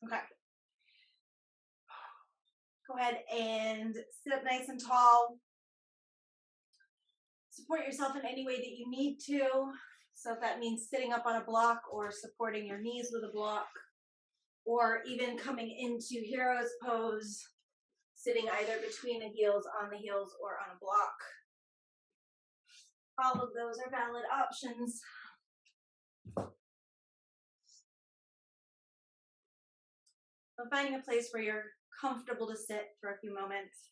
Okay. Go ahead and sit up nice and tall. Support yourself in any way that you need to. So if that means sitting up on a block or supporting your knees with a block, or even coming into hero's pose, sitting either between the heels, on the heels, or on a block. All of those are valid options. But finding a place where you're comfortable to sit for a few moments.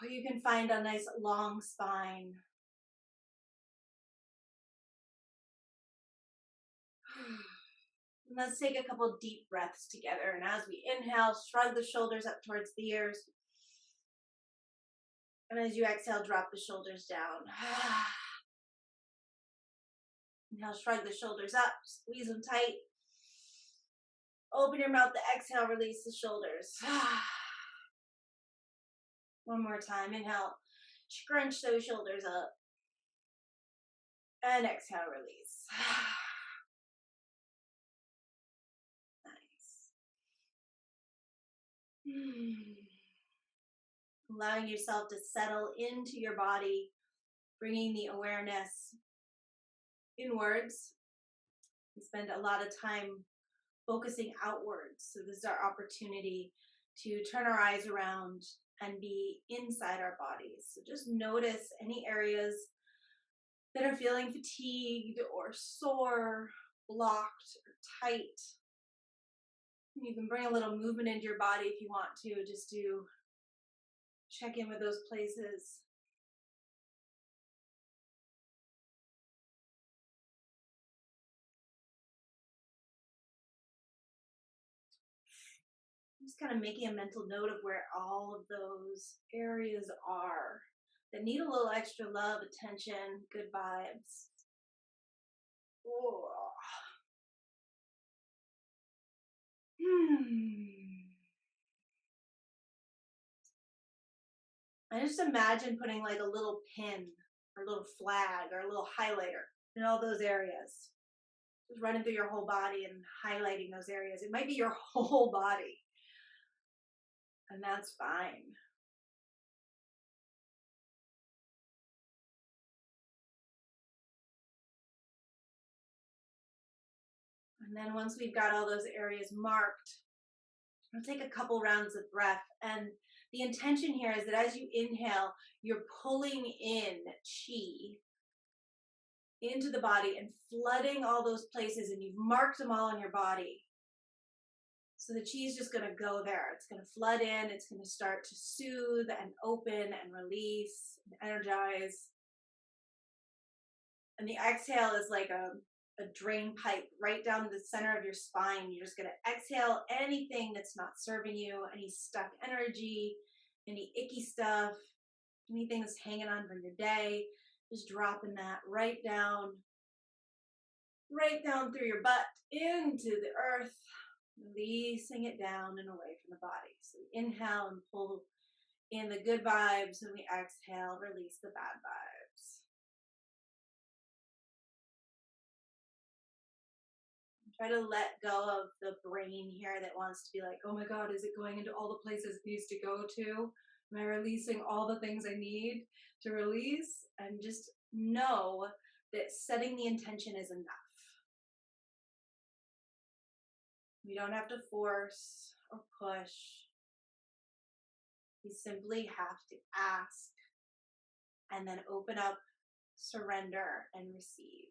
You can find a nice long spine. And let's take a couple deep breaths together. And as we inhale, shrug the shoulders up towards the ears. And as you exhale, drop the shoulders down. Inhale, shrug the shoulders up, squeeze them tight. Open your mouth to exhale, release the shoulders. One more time. Inhale, scrunch those shoulders up. And exhale, release. Nice. Allowing yourself to settle into your body, bringing the awareness inwards. We spend a lot of time focusing outwards. So this is our opportunity to turn our eyes around and be inside our bodies. So just notice any areas that are feeling fatigued or sore, blocked, or tight. You can bring a little movement into your body if you want to. Just do check in with those places. Just kind of making a mental note of where all of those areas are that need a little extra love, attention, good vibes. Oh. I just imagine putting like a little pin or a little flag or a little highlighter in all those areas. Just running through your whole body and highlighting those areas. It might be your whole body, and that's fine. And then once we've got all those areas marked, we'll take a couple rounds of breath. And the intention here is that as you inhale, you're pulling in chi into the body and flooding all those places, and you've marked them all on your body. So the chi is just going to go there. It's going to flood in. It's going to start to soothe and open and release and energize. And the exhale is like a drain pipe right down the center of your spine. You're just going to exhale anything that's not serving you, any stuck energy, any icky stuff, anything that's hanging on from your day. Just dropping that right down through your butt into the earth, releasing it down and away from the body. So we inhale and pull in the good vibes, and we exhale, release the bad vibes. Try to let go of the brain here that wants to be like, oh my God, is it going into all the places it needs to go to? Am I releasing all the things I need to release? And just know that setting the intention is enough. We don't have to force or push. We simply have to ask and then open up, surrender, and receive.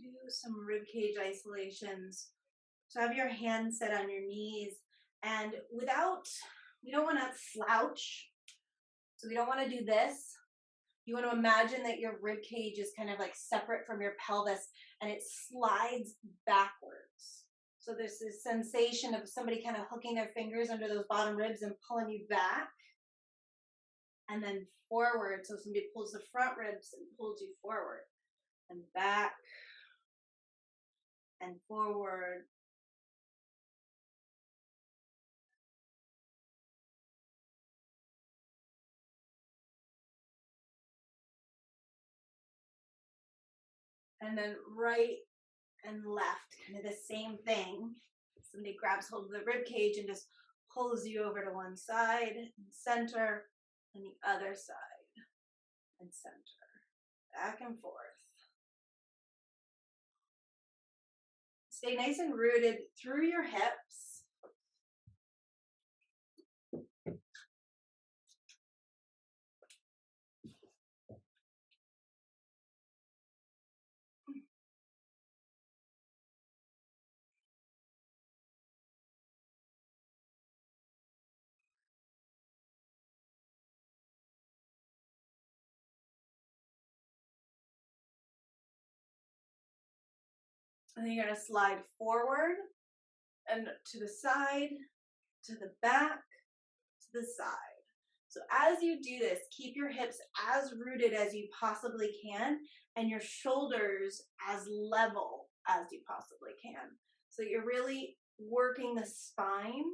Do some rib cage isolations. So have your hands set on your knees, and we don't want to slouch. So we don't want to do this. You want to imagine that your rib cage is kind of like separate from your pelvis and it slides backwards. So there's this sensation of somebody kind of hooking their fingers under those bottom ribs and pulling you back and then forward. So somebody pulls the front ribs and pulls you forward and back and forward. And then right and left, kind of the same thing. Somebody grabs hold of the rib cage and just pulls you over to one side and center, and the other side and center, back and forth. Stay nice and rooted through your hips. And then you're going to slide forward and to the side, to the back, to the side. So as you do this, keep your hips as rooted as you possibly can and your shoulders as level as you possibly can. So you're really working the spine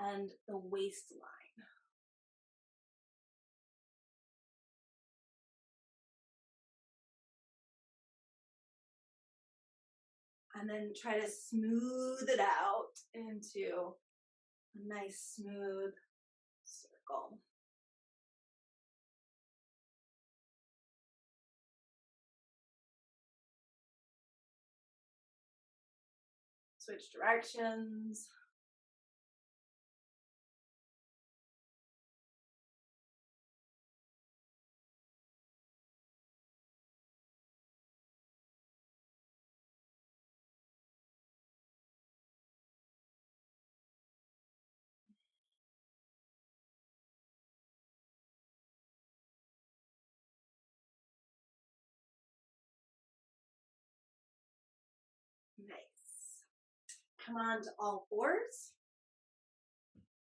and the waistline. And then try to smooth it out into a nice smooth circle. Switch directions. Nice. Come on to all fours.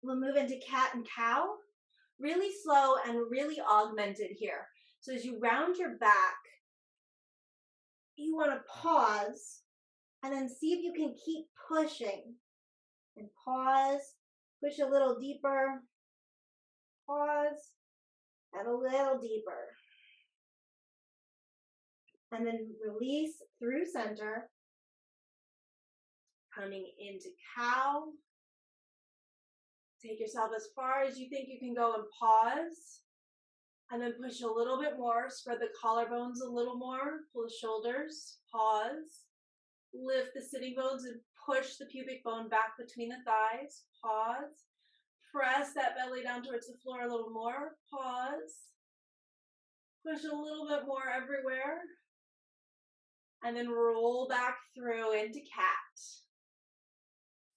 We'll move into cat and cow. Really slow and really augmented here. So as you round your back, you want to pause and then see if you can keep pushing. And pause, push a little deeper, pause, and a little deeper. And then release through center, coming into cow. Take yourself as far as you think you can go and pause. And then push a little bit more, spread the collarbones a little more, pull the shoulders, pause. Lift the sitting bones and push the pubic bone back between the thighs, pause. Press that belly down towards the floor a little more, pause. Push a little bit more everywhere. And then roll back through into cat.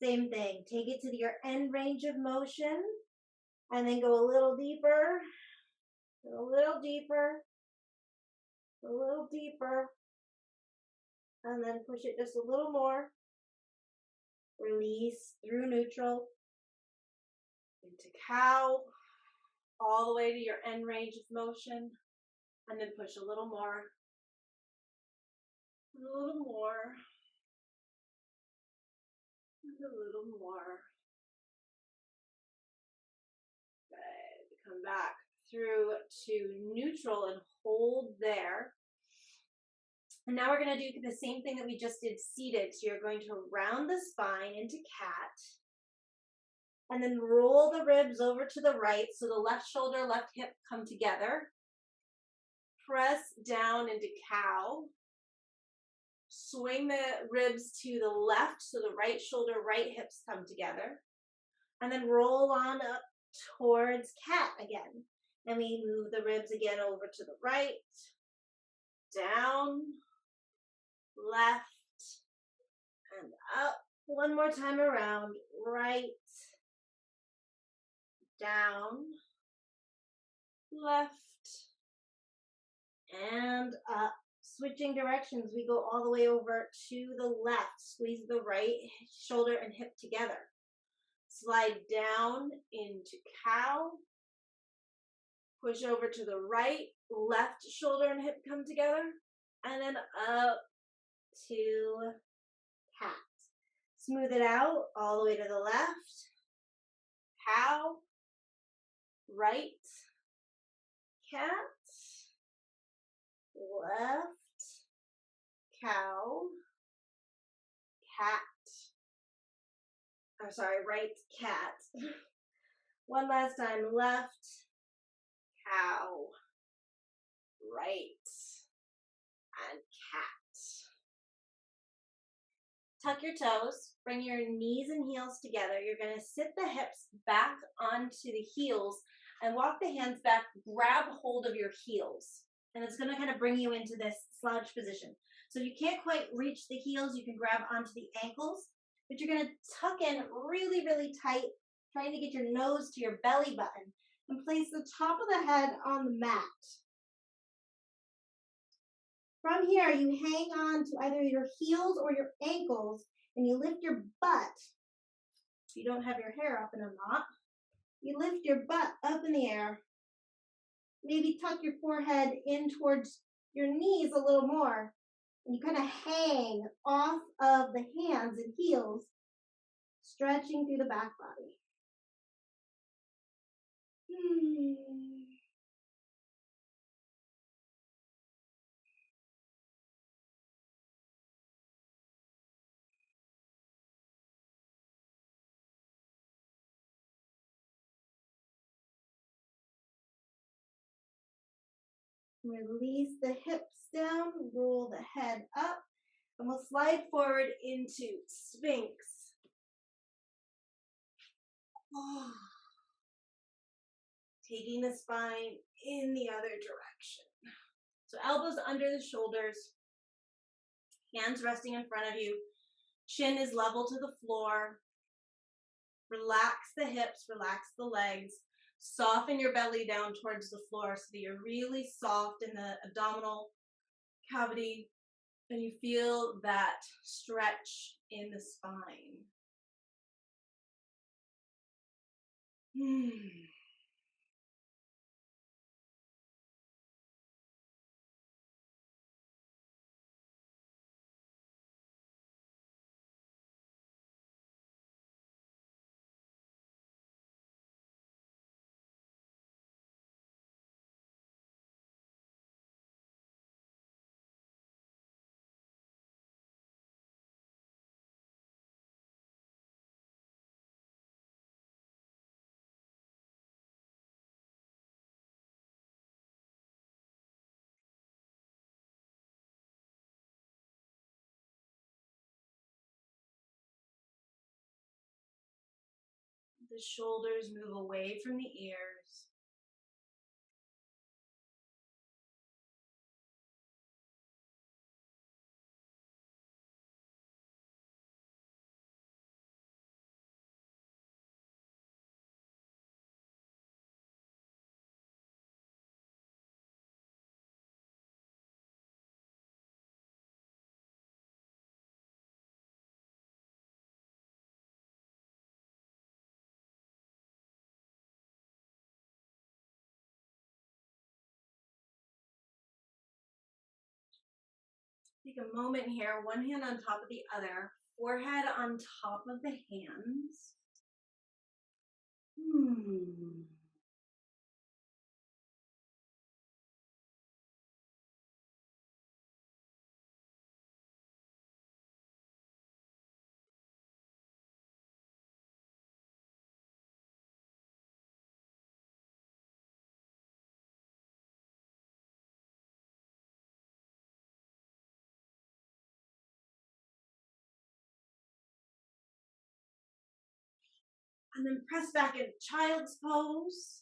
Same thing, take it to your end range of motion, and then go a little deeper, a little deeper, a little deeper, and then push it just a little more. Release through neutral, into cow, all the way to your end range of motion, and then push a little more, a little more, and a little more. Good. Come back through to neutral and hold there. And now we're going to do the same thing that we just did seated. So you're going to round the spine into cat. And then roll the ribs over to the right so the left shoulder, left hip come together. Press down into cow. Swing the ribs to the left so the right shoulder, right hips come together. And then roll on up towards cat again. And we move the ribs again over to the right, down, left, and up. One more time around, right, down, left, and up. Switching directions, we go all the way over to the left. Squeeze the right shoulder and hip together. Slide down into cow. Push over to the right, left shoulder and hip come together. And then up to cat. Smooth it out all the way to the left. Cow. Right. Cat. Left. Cow. Cat. I'm sorry, right cat. One last time. Left. Cow. Right. And cat. Tuck your toes. Bring your knees and heels together. You're going to sit the hips back onto the heels and walk the hands back. Grab hold of your heels. And it's going to kind of bring you into this slouch position. So if you can't quite reach the heels, you can grab onto the ankles. But you're going to tuck in really, really tight, trying to get your nose to your belly button. And place the top of the head on the mat. From here, you hang on to either your heels or your ankles, and you lift your butt. If you don't have your hair up in a knot, you lift your butt up in the air. Maybe tuck your forehead in towards your knees a little more, and you kind of hang off of the hands and heels, stretching through the back body. Release the hips down, roll the head up, and we'll slide forward into Sphinx. Oh. Taking the spine in the other direction. So elbows under the shoulders, hands resting in front of you, chin is level to the floor. Relax the hips, relax the legs, soften your belly down towards the floor so that you're really soft in the abdominal cavity and you feel that stretch in the spine. The shoulders move away from the ears. Take a moment here, one hand on top of the other, forehead on top of the hands. And then press back in child's pose.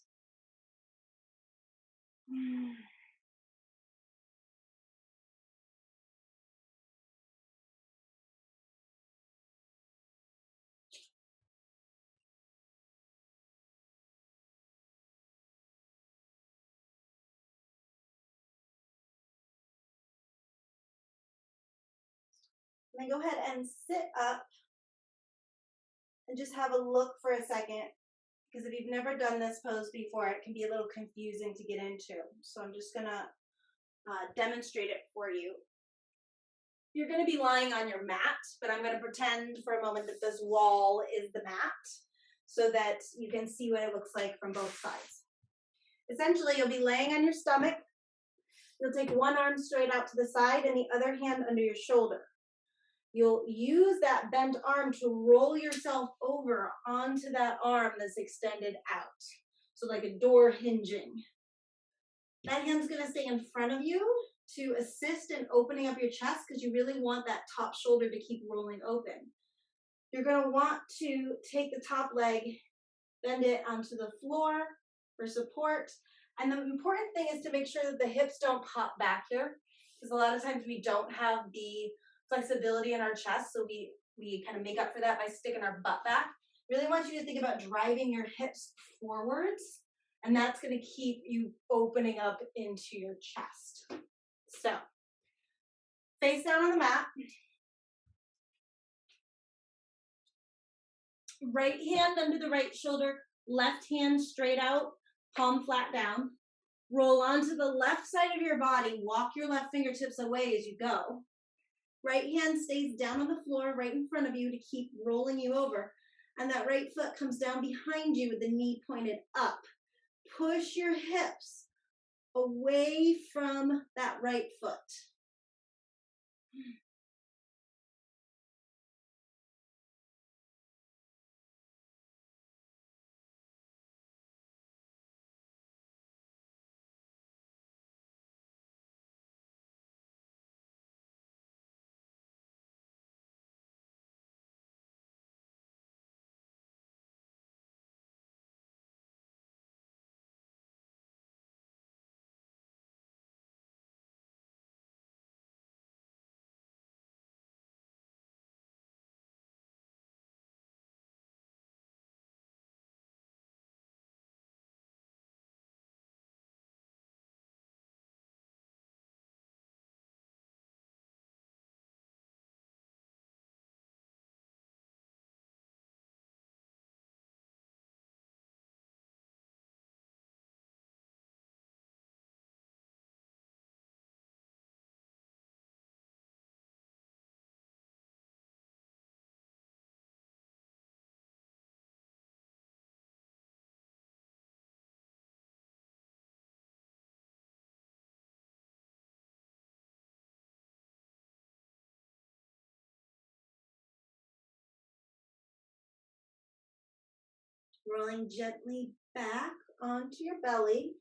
And then go ahead and sit up and just have a look for a second. Because if you've never done this pose before, it can be a little confusing to get into. So I'm just gonna demonstrate it for you. You're gonna be lying on your mat, but I'm gonna pretend for a moment that this wall is the mat so that you can see what it looks like from both sides. Essentially, you'll be laying on your stomach. You'll take one arm straight out to the side and the other hand under your shoulder. You'll use that bent arm to roll yourself over onto that arm that's extended out. So like a door hinging. That hand's gonna stay in front of you to assist in opening up your chest because you really want that top shoulder to keep rolling open. You're gonna want to take the top leg, bend it onto the floor for support. And the important thing is to make sure that the hips don't pop back here because a lot of times we don't have the flexibility in our chest, so we kind of make up for that by sticking our butt back. Really want you to think about driving your hips forwards, and that's going to keep you opening up into your chest. So, face down on the mat. Right hand under the right shoulder, left hand straight out, palm flat down. Roll onto the left side of your body. Walk your left fingertips away as you go. Right hand stays down on the floor right in front of you to keep rolling you over. And that right foot comes down behind you with the knee pointed up. Push your hips away from that right foot. Rolling gently back onto your belly.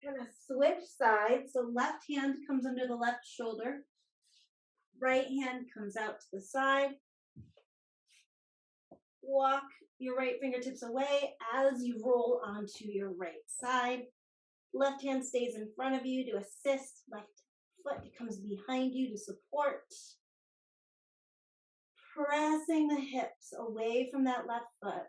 Gonna switch sides. So left hand comes under the left shoulder. Right hand comes out to the side. Walk your right fingertips away as you roll onto your right side. Left hand stays in front of you to assist. Left foot comes behind you to support. Pressing the hips away from that left foot.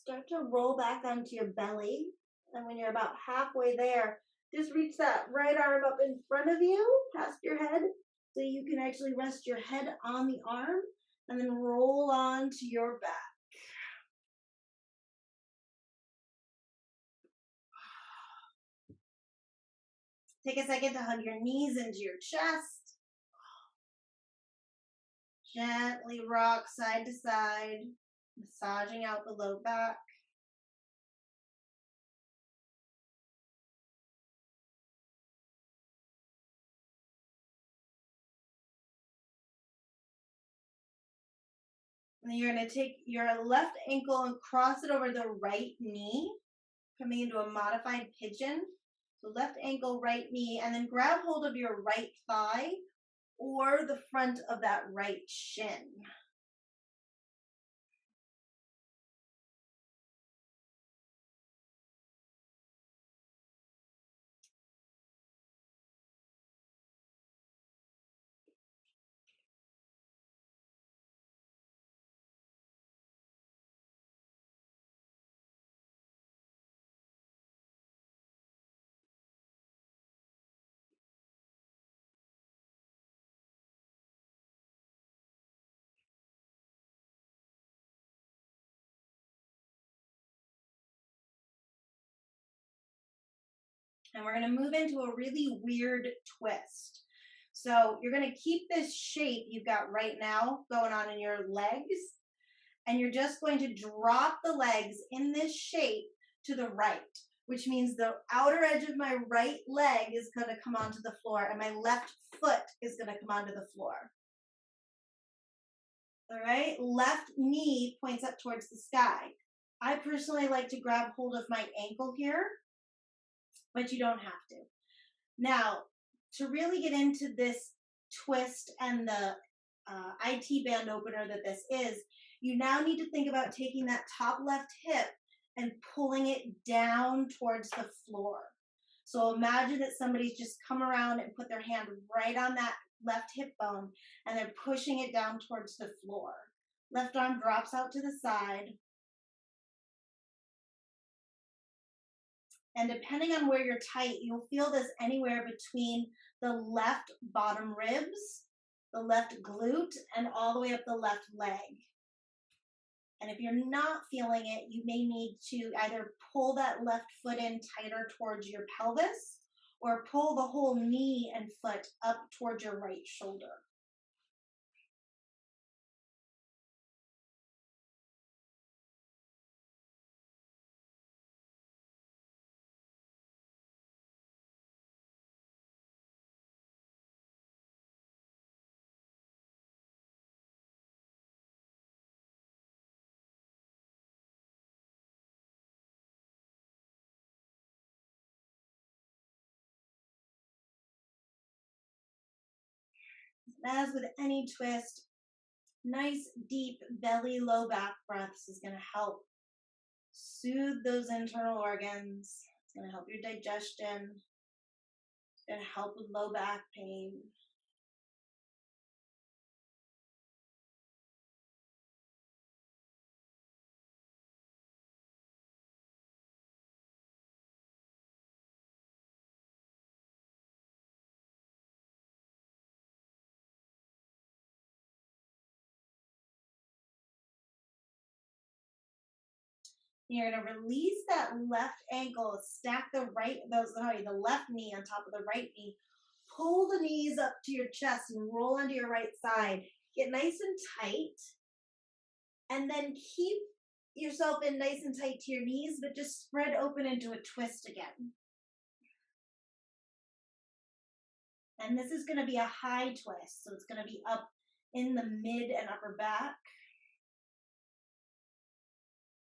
Start to roll back onto your belly. And when you're about halfway there, just reach that right arm up in front of you, past your head, so you can actually rest your head on the arm and then roll onto your back. Take a second to hug your knees into your chest. Gently rock side to side, massaging out the low back. And then you're going to take your left ankle and cross it over the right knee, coming into a modified pigeon. So left ankle, right knee, and then grab hold of your right thigh or the front of that right shin. And we're going to move into a really weird twist. So you're going to keep this shape you've got right now going on in your legs, and you're just going to drop the legs in this shape to the right, which means the outer edge of my right leg is going to come onto the floor and my left foot is going to come onto the floor. All right, left knee points up towards the sky. I personally like to grab hold of my ankle here, but you don't have to. Now, to really get into this twist and the IT band opener that this is, you now need to think about taking that top left hip and pulling it down towards the floor. So imagine that somebody's just come around and put their hand right on that left hip bone and they're pushing it down towards the floor. Left arm drops out to the side. And depending on where you're tight, you'll feel this anywhere between the left bottom ribs, the left glute, and all the way up the left leg. And if you're not feeling it, you may need to either pull that left foot in tighter towards your pelvis or pull the whole knee and foot up towards your right shoulder. As with any twist, nice deep belly low back breaths is going to help soothe those internal organs. It's going to help your digestion. It's going to help with low back pain. You're going to release that left ankle, stack the left knee on top of the right knee. Pull the knees up to your chest and roll onto your right side. Get nice and tight. And then keep yourself in nice and tight to your knees, but just spread open into a twist again. And this is going to be a high twist, so it's going to be up in the mid and upper back.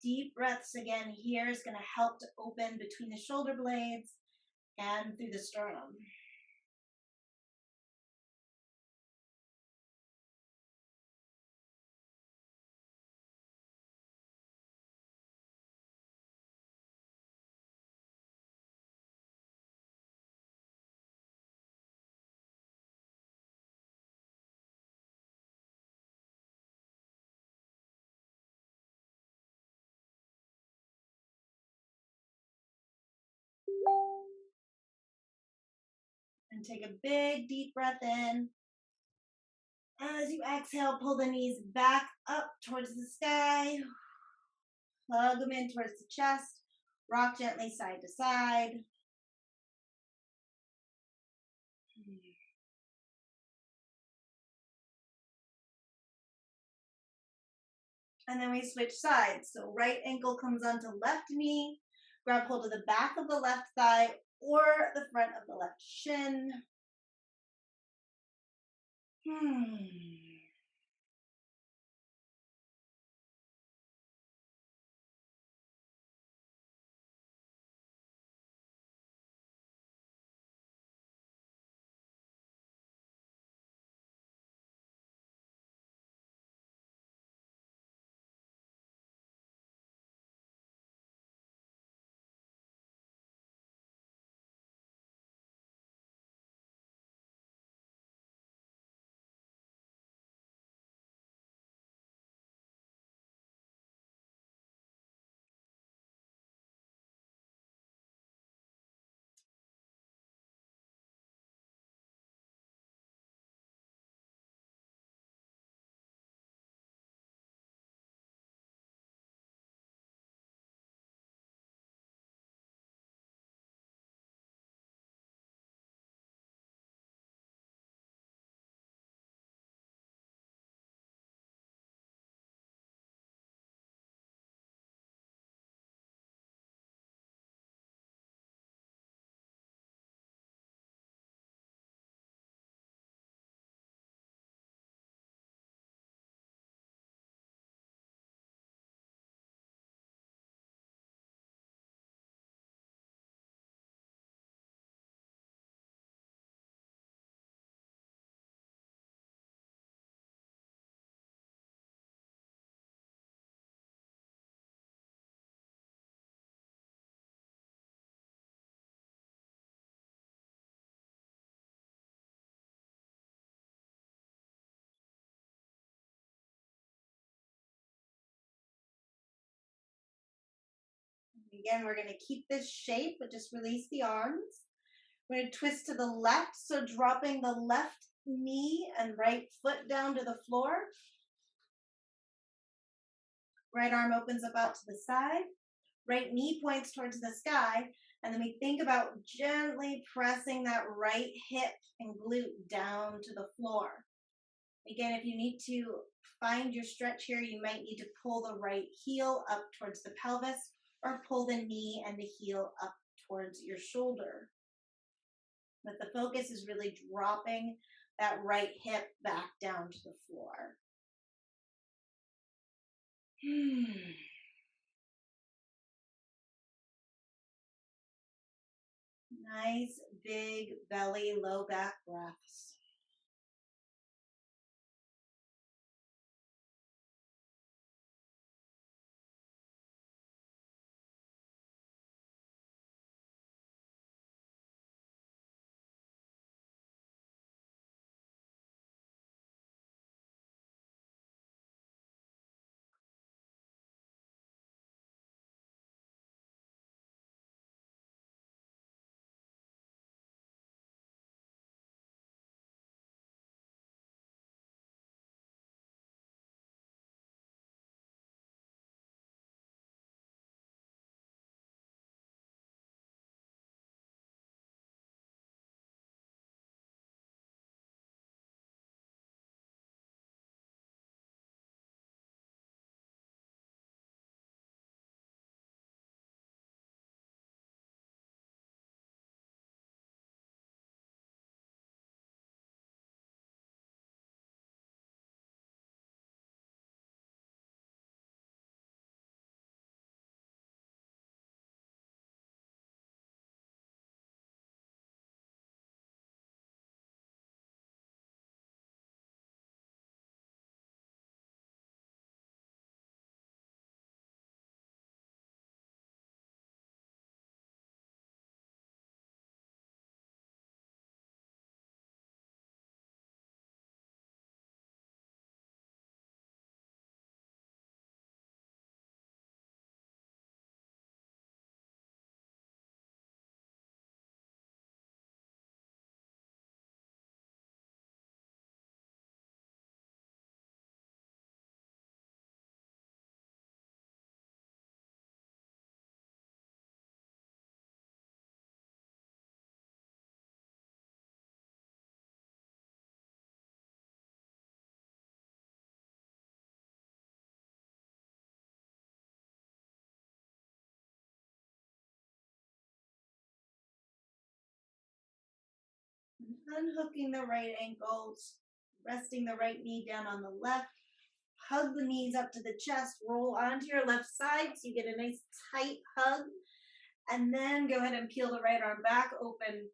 Deep breaths again here is going to help to open between the shoulder blades and through the sternum. And take a big deep breath in. As you exhale, pull the knees back up towards the sky. Plug them in towards the chest. Rock gently side to side. And then we switch sides. So right ankle comes onto left knee. Grab hold of the back of the left thigh or the front of the left shin. Again, we're going to keep this shape, but just release the arms. We're going to twist to the left, so dropping the left knee and right foot down to the floor. Right arm opens up out to the side. Right knee points towards the sky. And then we think about gently pressing that right hip and glute down to the floor. Again, if you need to find your stretch here, you might need to pull the right heel up towards the pelvis or pull the knee and the heel up towards your shoulder. But the focus is really dropping that right hip back down to the floor. Nice, big belly, low back breaths. Unhooking the right ankles, resting the right knee down on the left. Hug the knees up to the chest, roll onto your left side so you get a nice tight hug. And then go ahead and peel the right arm back open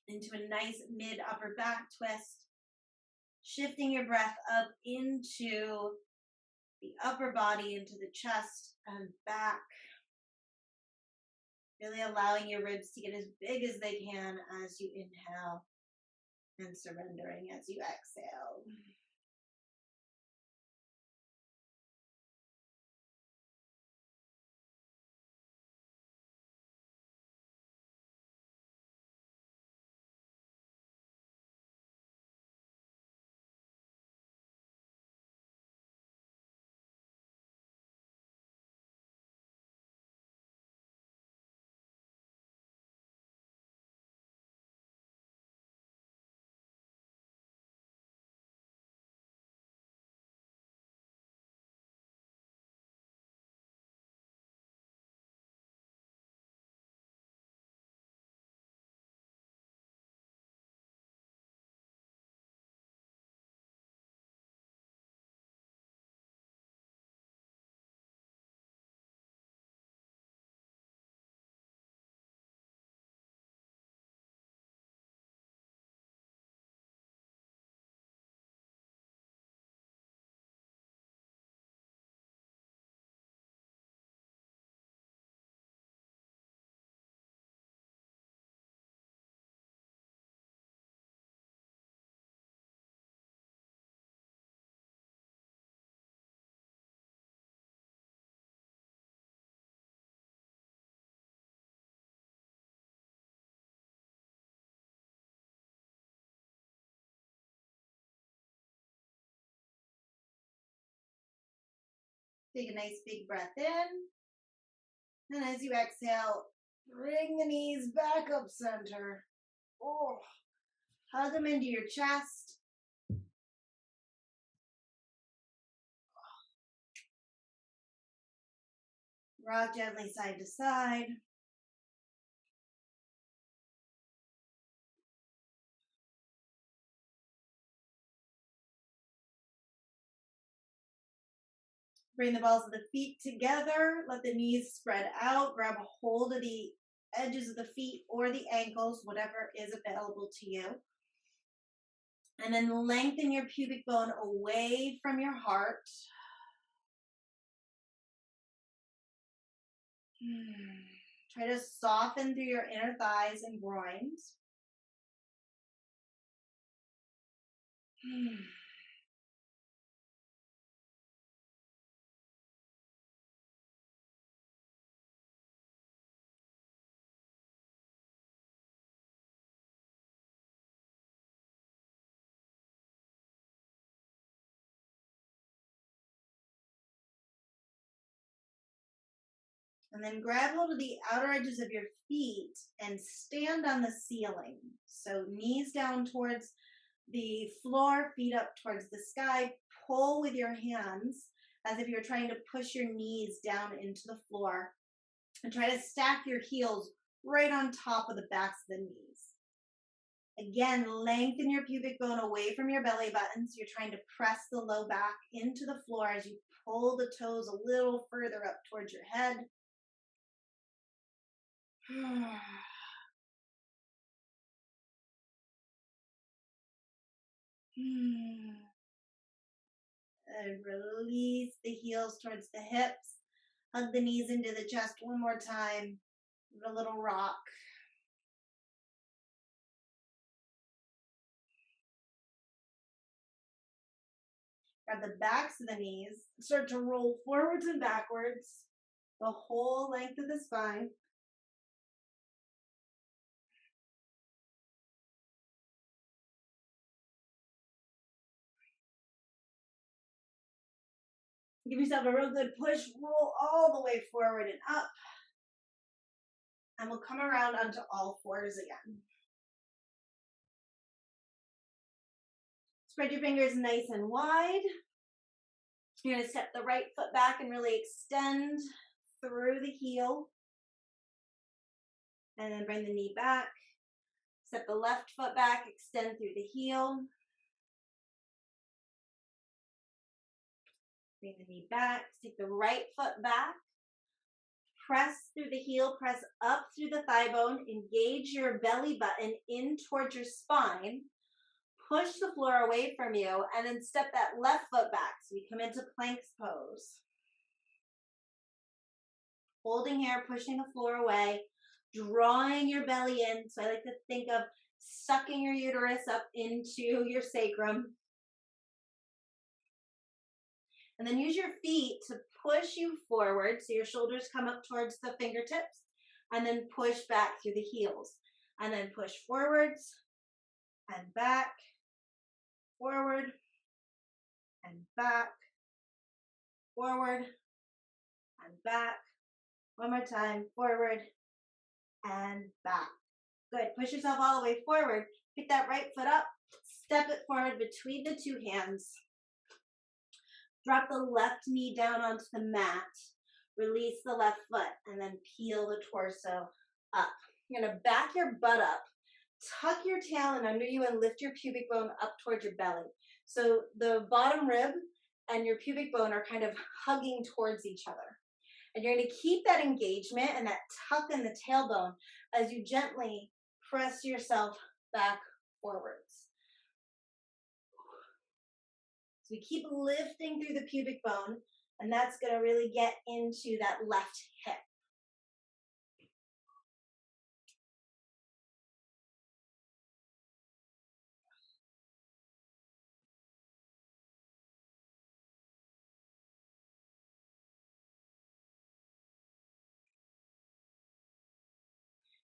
into a nice mid upper back twist. Shifting your breath up into the upper body, into the chest and back. Really allowing your ribs to get as big as they can as you inhale and surrendering as you exhale. Take a nice big breath in. And as you exhale, bring the knees back up center. Oh, hug them into your chest. Rock gently side to side. Bring the balls of the feet together. Let the knees spread out. Grab a hold of the edges of the feet or the ankles, whatever is available to you. And then lengthen your pubic bone away from your heart. Try to soften through your inner thighs and groins. And then grab hold of the outer edges of your feet and stand on the ceiling. So knees down towards the floor, feet up towards the sky. Pull with your hands as if you're trying to push your knees down into the floor. And try to stack your heels right on top of the backs of the knees. Again, lengthen your pubic bone away from your belly button. So you're trying to press the low back into the floor as you pull the toes a little further up towards your head. And release the heels towards the hips. Hug the knees into the chest one more time. Give it a little rock. Grab the backs of the knees. Start to roll forwards and backwards. The whole length of the spine. Give yourself a real good push. Roll all the way forward and up. And we'll come around onto all fours again. Spread your fingers nice and wide. You're going to step the right foot back and really extend through the heel. And then bring the knee back. Step the left foot back, extend through the heel. Bring the knee back, take the right foot back. Press through the heel, press up through the thigh bone, engage your belly button in towards your spine. Push the floor away from you, and then step that left foot back. So we come into planks pose. Holding here, pushing the floor away, drawing your belly in. So I like to think of sucking your uterus up into your sacrum. And then use your feet to push you forward so your shoulders come up towards the fingertips, and then push back through the heels. And then push forwards and back, forward and back, forward and back. One more time, forward and back. Good. Push yourself all the way forward. Pick that right foot up. Step it forward between the two hands. Drop the left knee down onto the mat. Release the left foot and then peel the torso up. You're going to back your butt up. Tuck your tail in under you and lift your pubic bone up towards your belly. So the bottom rib and your pubic bone are kind of hugging towards each other. And you're going to keep that engagement and that tuck in the tailbone as you gently press yourself back forwards. So we keep lifting through the pubic bone, and that's going to really get into that left hip.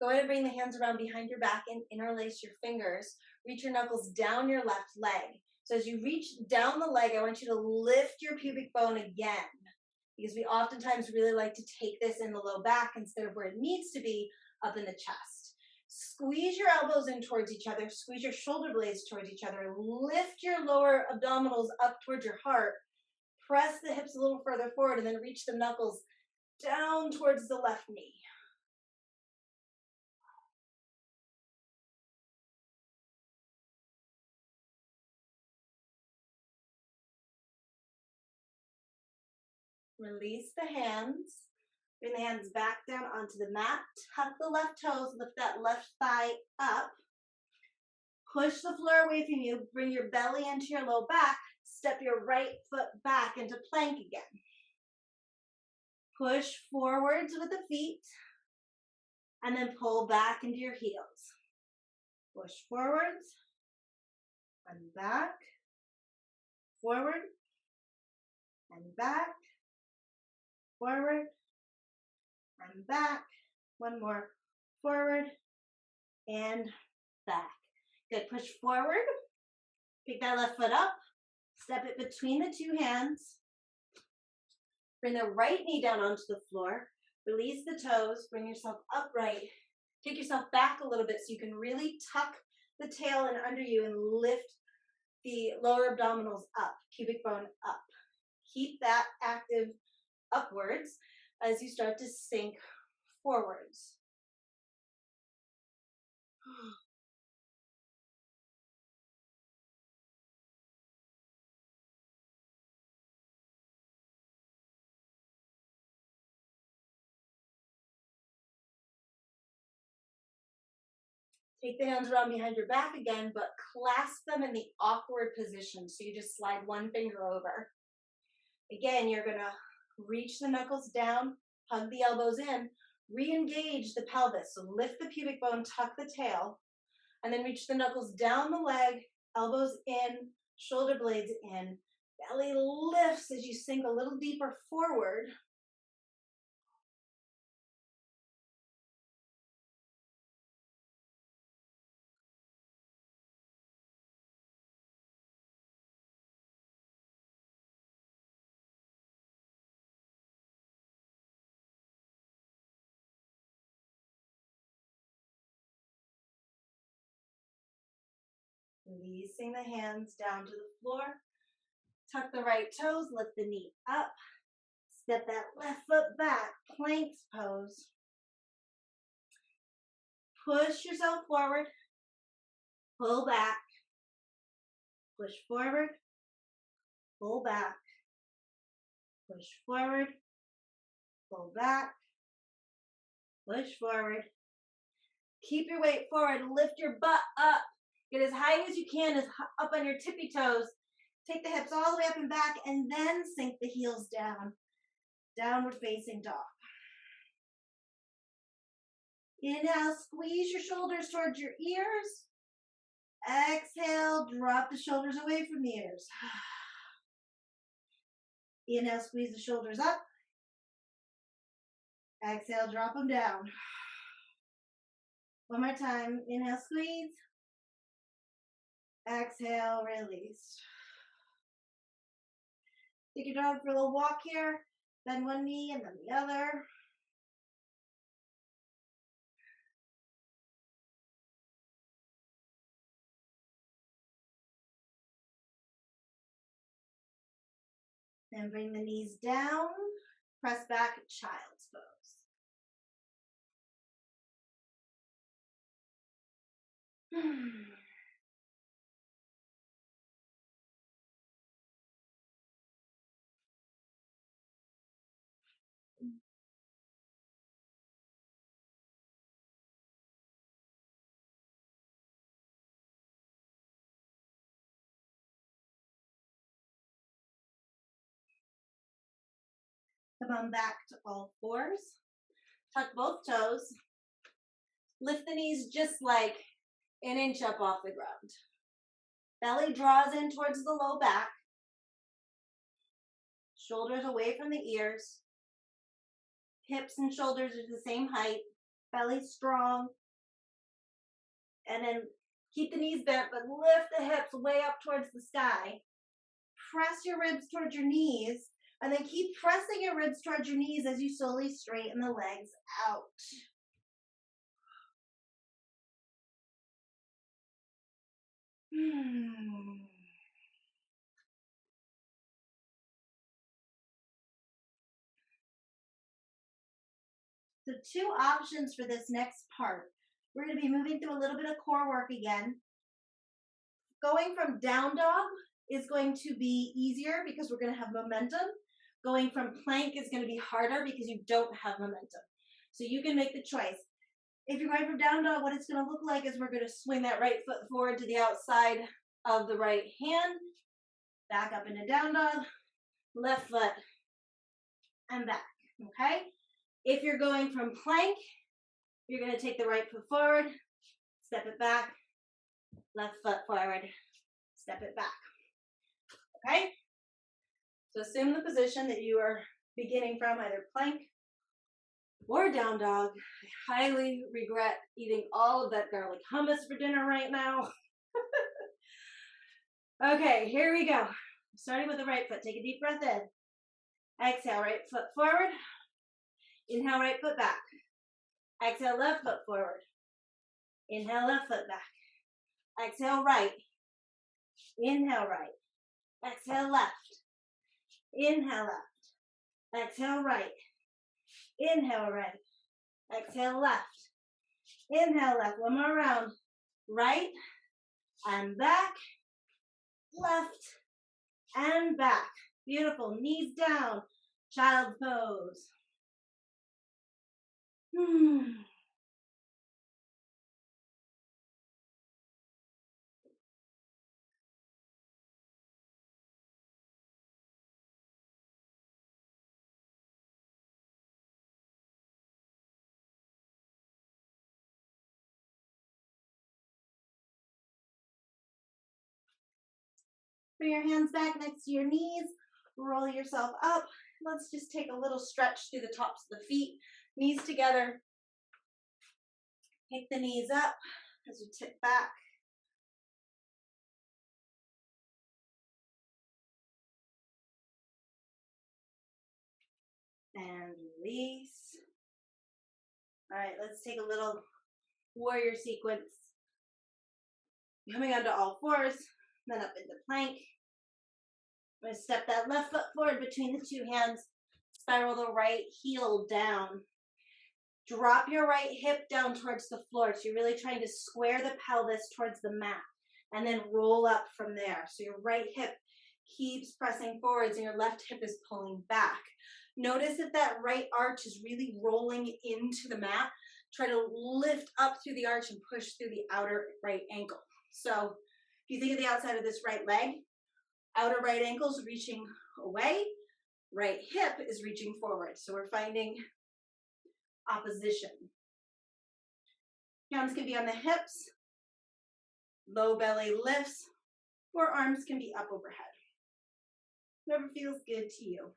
Go ahead and bring the hands around behind your back and interlace your fingers. Reach your knuckles down your left leg. So as you reach down the leg, I want you to lift your pubic bone again, because we oftentimes really like to take this in the low back instead of where it needs to be, up in the chest. Squeeze your elbows in towards each other. Squeeze your shoulder blades towards each other. Lift your lower abdominals up towards your heart. Press the hips a little further forward, and then reach the knuckles down towards the left knee. Release the hands. Bring the hands back down onto the mat. Tuck the left toes. Lift that left thigh up. Push the floor away from you. Bring your belly into your low back. Step your right foot back into plank again. Push forwards with the feet. And then pull back into your heels. Push forwards. And back. Forward. And back. Forward and back. One more. Forward and back. Good. Push forward. Pick that left foot up. Step it between the two hands. Bring the right knee down onto the floor. Release the toes. Bring yourself upright. Take yourself back a little bit so you can really tuck the tail in under you and lift the lower abdominals up, pubic bone up. Keep that active upwards as you start to sink forwards. Take the hands around behind your back again, but clasp them in the awkward position. So you just slide one finger over. Again, you're going to reach the knuckles down, hug the elbows in, re-engage the pelvis. So lift the pubic bone, tuck the tail, and then reach the knuckles down the leg, elbows in, shoulder blades in. Belly lifts as you sink a little deeper forward. Releasing the hands down to the floor. Tuck the right toes, lift the knee up. Step that left foot back, planks pose. Push yourself forward. pull back, push forward, pull back, push forward, pull back, push forward. Keep your weight forward, lift your butt up. Get as high as you can, up on your tippy toes. Take the hips all the way up and back, and then sink the heels down. Downward facing dog. Inhale, squeeze your shoulders towards your ears. Exhale, drop the shoulders away from the ears. Inhale, squeeze the shoulders up. Exhale, drop them down. One more time. Inhale, squeeze. Exhale, release. Take your dog for a little walk here. Bend one knee and then the other. Then bring the knees down. Press back, child's pose. Come on back to all fours. Tuck both toes. Lift the knees just like an inch up off the ground. Belly draws in towards the low back. Shoulders away from the ears. Hips and shoulders are the same height. Belly strong. And then keep the knees bent, but lift the hips way up towards the sky. Press your ribs towards your knees. And then keep pressing your ribs towards your knees as you slowly straighten the legs out. So 2 options for this next part. We're going to be moving through a little bit of core work again. Going from down dog is going to be easier because we're going to have momentum. Going from plank is going to be harder because you don't have momentum. So you can make the choice. If you're going from down dog, what it's going to look like is we're going to swing that right foot forward to the outside of the right hand. Back up into down dog. Left foot and back. Okay? If you're going from plank, you're going to take the right foot forward, step it back, left foot forward, step it back. Okay? So assume the position that you are beginning from, either plank or down dog. I highly regret eating all of that garlic hummus for dinner right now. Okay, here we go. Starting with the right foot. Take a deep breath in. Exhale, right foot forward. Inhale, right foot back. Exhale, left foot forward. Inhale, left foot back. Exhale, right. Inhale, right. Exhale, left. Inhale, left. Exhale, right. Inhale, right. Exhale, left. Inhale, left. One more round. Right and back. Left and back. Beautiful. Knees down. Child's pose. Bring your hands back next to your knees. Roll yourself up. Let's just take a little stretch through the tops of the feet. Knees together. Pick the knees up as you tip back. And release. All right, let's take a little warrior sequence. Coming onto all fours, then up into plank. I'm going to step that left foot forward between the 2 hands. Spiral the right heel down. Drop your right hip down towards the floor. So you're really trying to square the pelvis towards the mat and then roll up from there. So your right hip keeps pressing forwards and your left hip is pulling back. Notice if that right arch is really rolling into the mat. Try to lift up through the arch and push through the outer right ankle. So if you think of the outside of this right leg, outer right ankle is reaching away, right hip is reaching forward. So we're finding opposition. Hands can be on the hips, low belly lifts, or arms can be up overhead. Whatever feels good to you.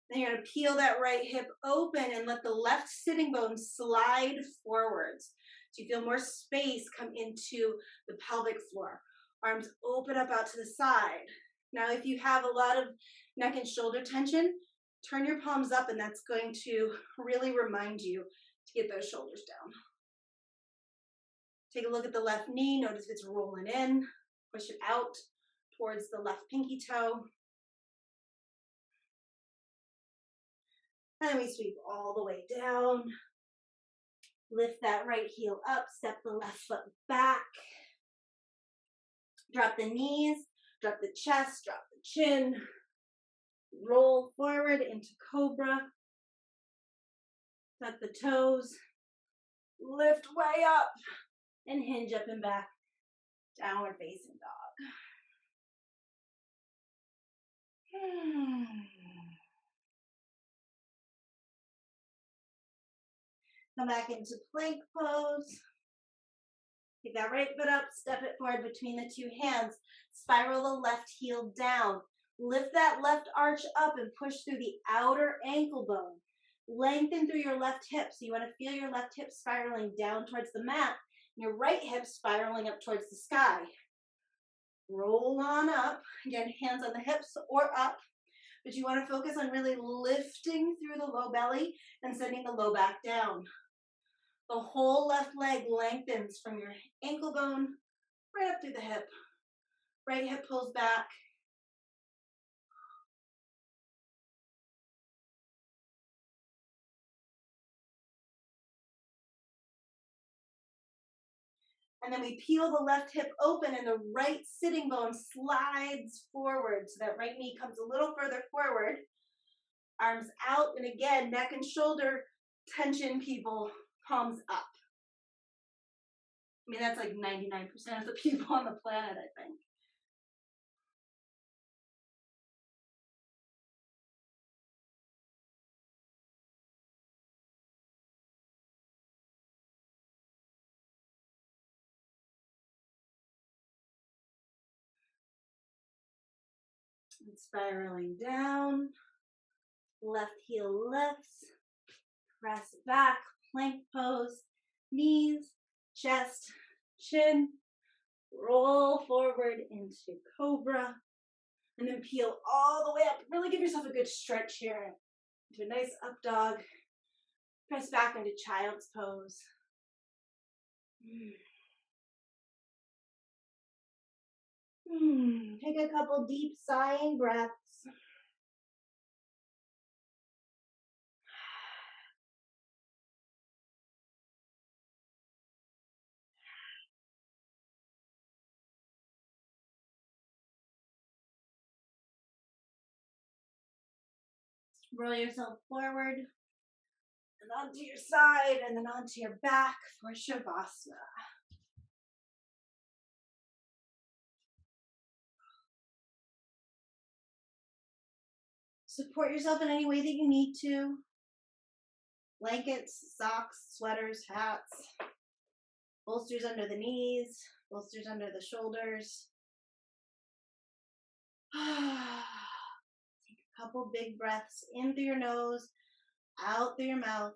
Then you're going to peel that right hip open and let the left sitting bone slide forwards. So you feel more space come into the pelvic floor. Arms open up out to the side. Now, if you have a lot of neck and shoulder tension, turn your palms up, and that's going to really remind you to get those shoulders down. Take a look at the left knee. Notice if it's rolling in. Push it out towards the left pinky toe. And we sweep all the way down. Lift that right heel up. Step the left foot back. Drop the knees. Drop the chest. Drop the chin. Roll forward into cobra. Tuck the toes. Lift way up. And hinge up and back. Downward facing dog. Come back into plank pose. Take that right foot up, step it forward between the two hands. Spiral the left heel down. Lift that left arch up and push through the outer ankle bone. Lengthen through your left hip. So you want to feel your left hip spiraling down towards the mat, and your right hip spiraling up towards the sky. Roll on up. Again, hands on the hips or up. But you want to focus on really lifting through the low belly and sending the low back down. The whole left leg lengthens from your ankle bone right up through the hip. Right hip pulls back. And then we peel the left hip open and the right sitting bone slides forward. So that right knee comes a little further forward. Arms out. And again, neck and shoulder tension, people, palms up. I mean, that's like 99% of the people on the planet, I think. And spiraling down. Left heel lifts. Press back, plank pose. Knees, chest, chin. Roll forward into cobra. And then peel all the way up. Really give yourself a good stretch here. Into a nice up dog. Press back into child's pose. Take a couple deep sighing breaths. Roll yourself forward and onto your side and then onto your back for Shavasana. Support yourself in any way that you need to. Blankets, socks, sweaters, hats, bolsters under the knees, bolsters under the shoulders. Take a couple big breaths in through your nose, out through your mouth.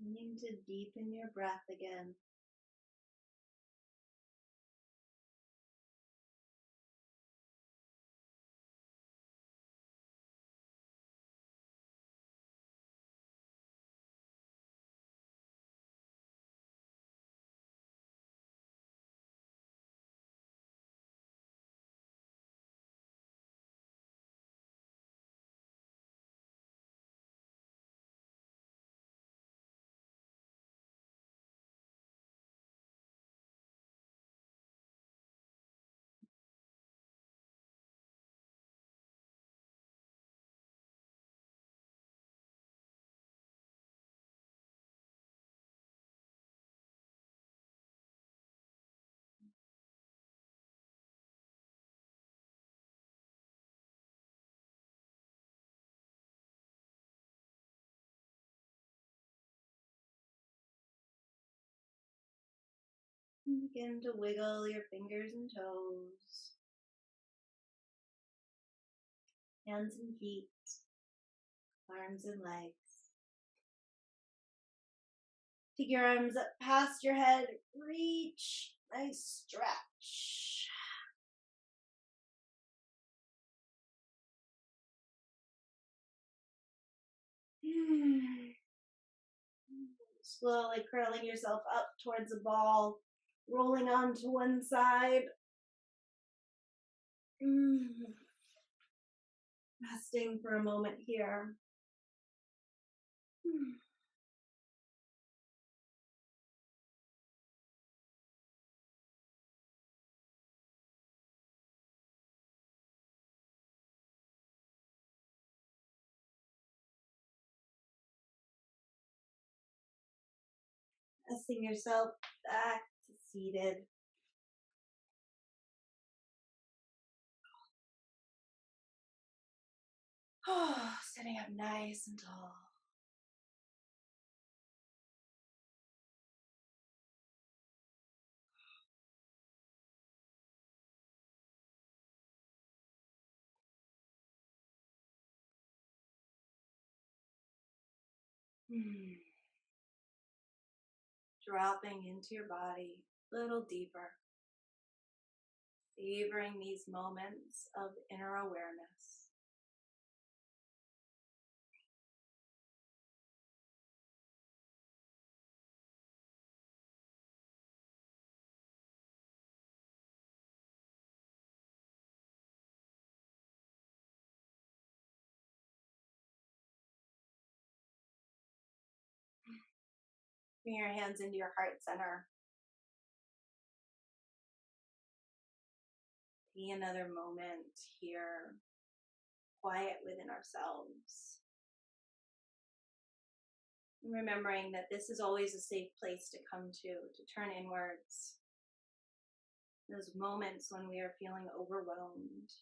Beginning to deepen your breath again. And begin to wiggle your fingers and toes, hands and feet, arms and legs. Take your arms up past your head. Reach. Nice stretch. Slowly curling yourself up towards a ball, rolling onto one side. Resting for a moment here. Pressing yourself back to seated. Sitting up nice and tall. Dropping into your body a little deeper. Savoring these moments of inner awareness. Bring your hands into your heart center. Be another moment here, quiet within ourselves. Remembering that this is always a safe place to come to turn inwards. Those moments when we are feeling overwhelmed.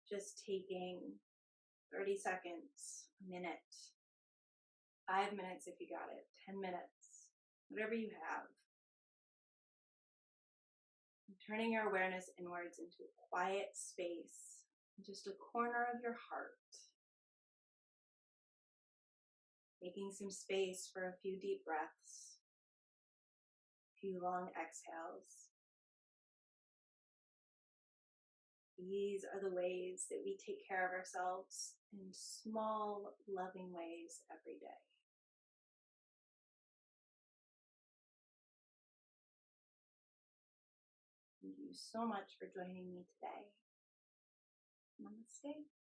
Just taking 30 seconds, a minute, 5 minutes if you got it, 10 minutes, whatever you have. And turning your awareness inwards into a quiet space, just a corner of your heart. Making some space for a few deep breaths, a few long exhales. These are the ways that we take care of ourselves in small, loving ways every day. Thank you so much for joining me today. Namaste.